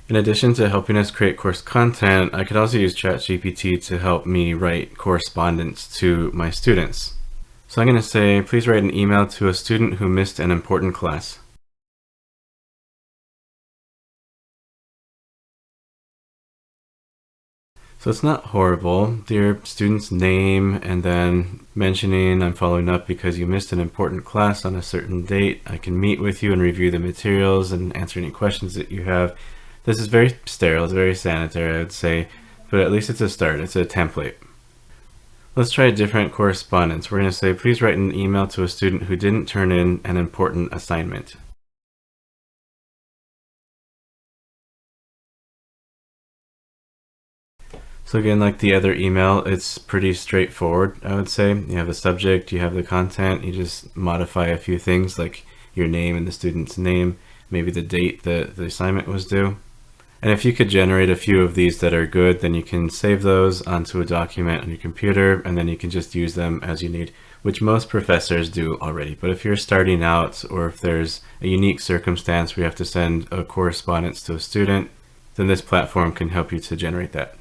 In addition to helping us create course content, I could also use ChatGPT to help me write correspondence to my students. So I'm going to say, please write an email to a student who missed an important class. So it's not horrible. Dear student's name, and then mentioning I'm following up because you missed an important class on a certain date. I can meet with you and review the materials and answer any questions that you have. This is very sterile, it's very sanitary, I would say, but at least it's a start, it's a template. Let's try a different correspondence. We're going to say, please write an email to a student who didn't turn in an important assignment. So again, like the other email, it's pretty straightforward, I would say. You have a subject, you have the content, you just modify a few things like your name and the student's name, maybe the date that the assignment was due. And if you could generate a few of these that are good, then you can save those onto a document on your computer, and then you can just use them as you need, which most professors do already. But if you're starting out, or if there's a unique circumstance where you have to send a correspondence to a student, then this platform can help you to generate that.